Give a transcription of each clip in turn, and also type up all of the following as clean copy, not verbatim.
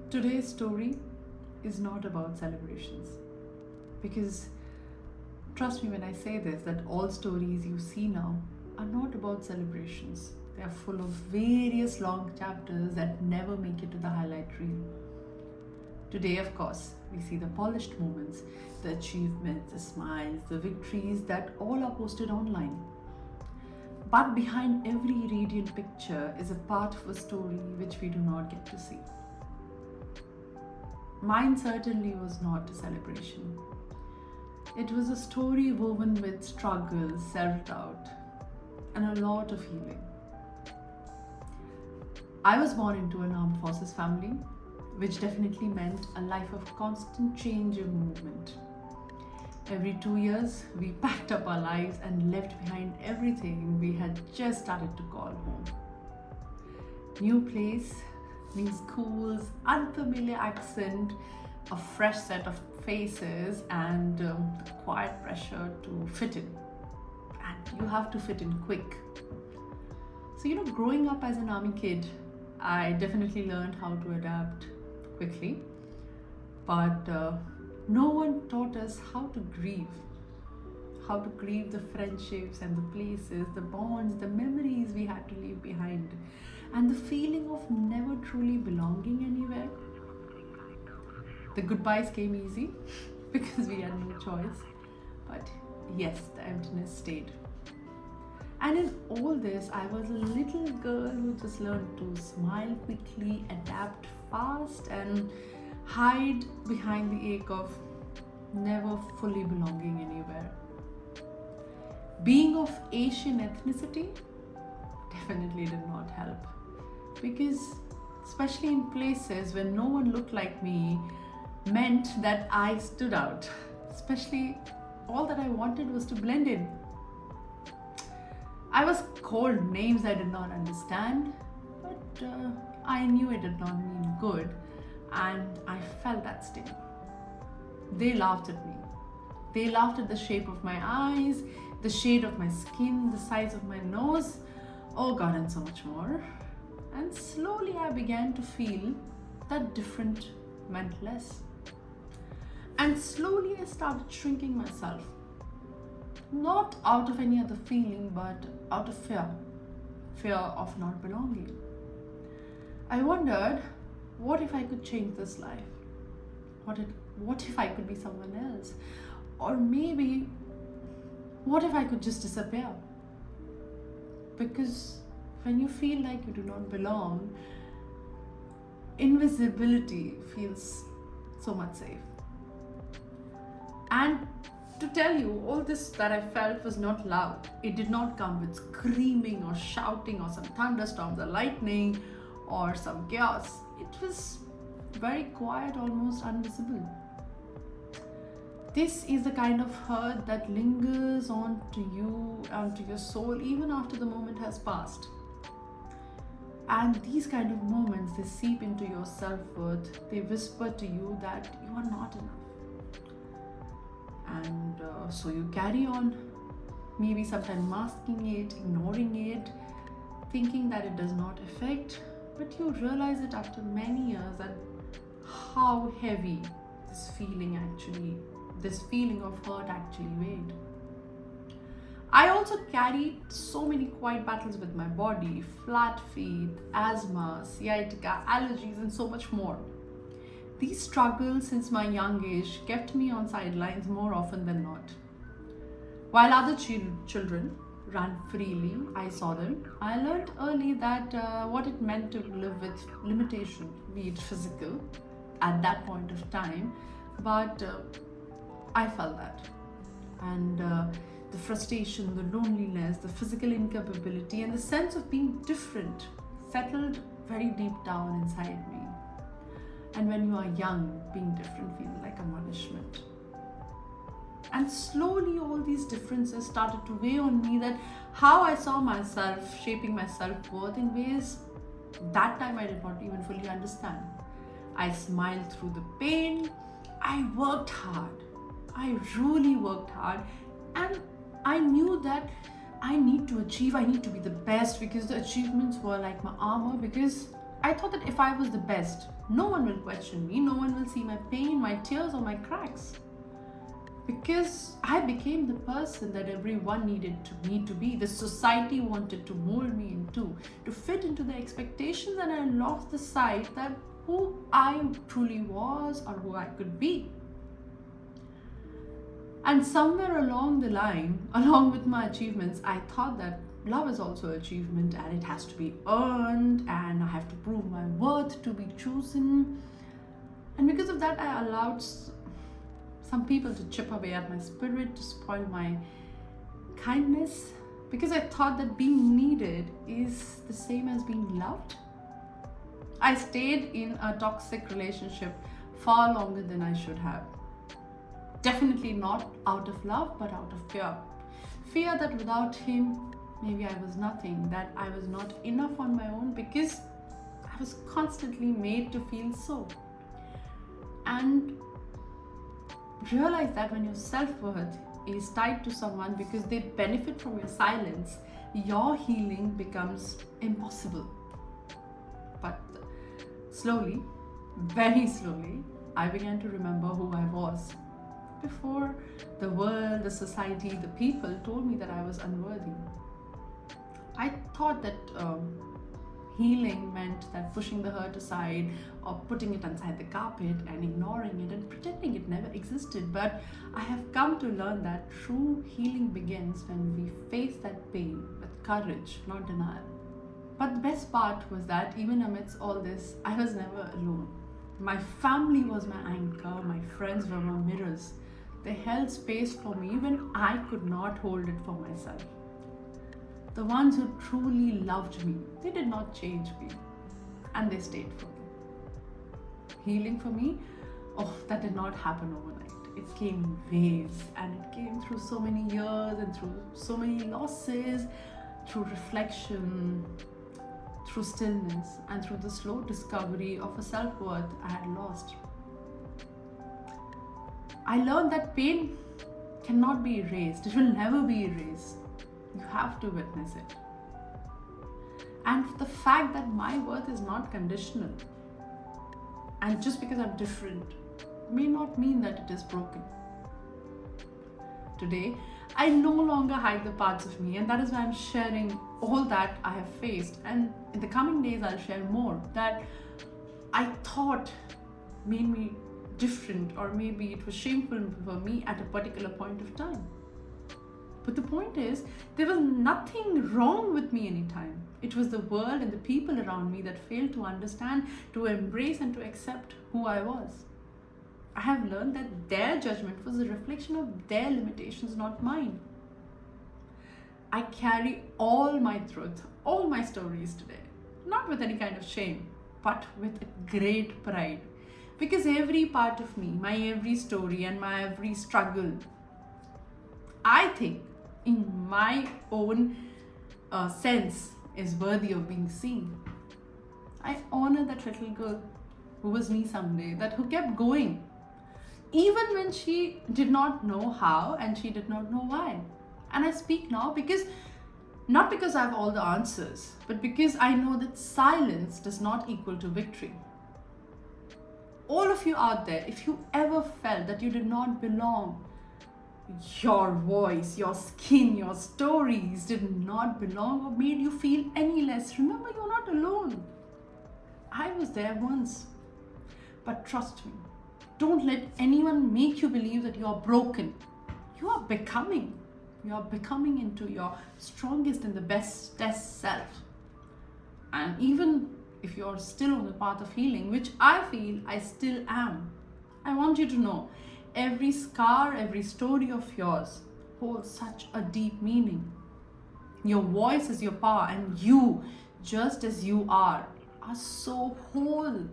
Today's story is not about celebrations. Because trust me when I say this, that all stories you see now are not about celebrations. They are full of various long chapters that never make it to the highlight reel. Today, of course, we see the polished moments, the achievements, the smiles, the victories that all are posted online. But behind every radiant picture is a part of a story which we do not get to see. Mine certainly was not a celebration. It was a story woven with struggles, self-doubt, and a lot of healing. I was born into an armed forces family, which definitely meant a life of constant change and movement. Every 2 years, we packed up our lives and left behind everything we had just started to call home. New place, new schools, unfamiliar accent, a fresh set of faces, and the quiet pressure to fit in. And you have to fit in quick. So, growing up as an army kid, I definitely learned how to adapt quickly. But no one taught us how to grieve. How to grieve the friendships and the places, the bonds, the memories we had to leave behind, and the feeling of never truly belonging anywhere. The goodbyes came easy because we had no choice. But yes, the emptiness stayed. And in all this, I was a little girl who just learned to smile quickly, adapt fast, and hide behind the ache of never fully belonging anywhere. Being of Asian ethnicity definitely did not help, because especially in places where no one looked like me meant that I stood out. Especially all that I wanted was to blend in. I was called names I did not understand, but I knew it did not mean good, and I felt that sting. They laughed at me. They laughed at the shape of my eyes, the shade of my skin, the size of my nose, oh God, and so much more. And slowly I began to feel that different meant less. And slowly I started shrinking myself. Not out of any other feeling, but out of fear of not belonging. I wondered, what if I could change this life? What if I could be someone else? Or maybe, what if I could just disappear? Because when you feel like you do not belong, invisibility feels so much safe. And to tell you, all this that I felt was not loud. It did not come with screaming or shouting or some thunderstorms or lightning or some chaos. It was very quiet, almost invisible. This is the kind of hurt that lingers onto you, onto your soul, even after the moment has passed. And these kind of moments, they seep into your self-worth. They whisper to you that you are not enough. And so you carry on, maybe sometimes masking it, ignoring it, thinking that it does not affect, but you realize it after many years that how heavy this feeling of hurt actually weighed. I also carried so many quiet battles with my body, flat feet, asthma, sciatica, allergies, and so much more. These struggles since my young age kept me on sidelines more often than not. While other children ran freely, I saw them. I learned early that what it meant to live with limitation, be it physical, at that point of time, but I felt that. And the frustration, the loneliness, the physical incapability, and the sense of being different settled very deep down inside me. And when you are young, being different feels like a punishment. And slowly all these differences started to weigh on me, that how I saw myself shaping my self-worth in ways that time I did not even fully understand. I smiled through the pain. I worked hard. I really worked hard. And I knew that I need to achieve, I need to be the best, because the achievements were like my armor, because I thought that if I was the best, No one will question me, no one will see my pain, my tears, or my cracks. Because I became the person that everyone needed me to be. The society wanted to mold me into, to fit into the expectations, and I lost the sight that who I truly was or who I could be. And somewhere along the line, along with my achievements, I thought that love is also achievement and it has to be earned and I have to prove my worth to be chosen. And because of that, I allowed some people to chip away at my spirit, to spoil my kindness, because I thought that being needed is the same as being loved. I stayed in a toxic relationship far longer than I should have. Definitely not out of love, but out of fear. Fear that without him, maybe I was nothing, that I was not enough on my own, because I was constantly made to feel so. And realize that when your self-worth is tied to someone because they benefit from your silence, your healing becomes impossible. But slowly, very slowly, I began to remember who I was. Before the world, the society, the people told me that I was unworthy. I thought that healing meant that pushing the hurt aside or putting it inside the carpet and ignoring it and pretending it never existed. But I have come to learn that true healing begins when we face that pain with courage, not denial. But the best part was that even amidst all this, I was never alone. My family was my anchor, my friends were my mirrors. They held space for me when I could not hold it for myself. The ones who truly loved me, they did not change me, and they stayed for me. Healing for me, that did not happen overnight. It came in waves, and it came through so many years and through so many losses, through reflection, through stillness, and through the slow discovery of a self-worth I had lost. I learned that pain cannot be erased. It will never be erased. You have to witness it. And the fact that my worth is not conditional, and just because I'm different, may not mean that it is broken. Today, I no longer hide the parts of me, and that is why I'm sharing all that I have faced. And in the coming days, I'll share more that I thought made me different, or maybe it was shameful for me at a particular point of time. But the point is, there was nothing wrong with me anytime. It was the world and the people around me that failed to understand, to embrace, and to accept who I was. I have learned that their judgment was a reflection of their limitations, not mine. I carry all my truth, all my stories today, not with any kind of shame, but with great pride. Because every part of me, my every story and my every struggle, I think in my own sense is worthy of being seen. I honor that little girl who was me someday, who kept going, even when she did not know how and she did not know why. And I speak now not because I have all the answers, but because I know that silence does not equal to victory. All of you out there, if you ever felt that you did not belong, your voice, your skin, your stories did not belong or made you feel any less, remember, you're not alone. I was there once. But trust me, don't let anyone make you believe that you're broken. You are becoming. You are becoming into your strongest and the best self. And even if you're still on the path of healing, which I feel I still am, I want you to know every scar, every story of yours holds such a deep meaning. Your voice is your power, and you, just as you are so whole.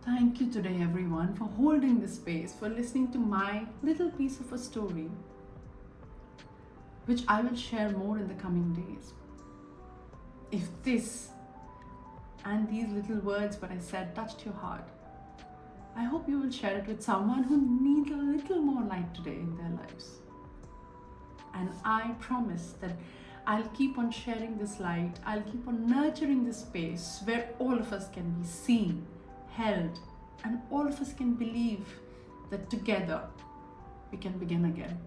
Thank you today, everyone, for holding this space, for listening to my little piece of a story, which I will share more in the coming days. If this and these little words what I said touched your heart, I hope you will share it with someone who needs a little more light today in their lives. And I promise that I'll keep on sharing this light. I'll keep on nurturing this space where all of us can be seen, held, and all of us can believe that together we can begin again.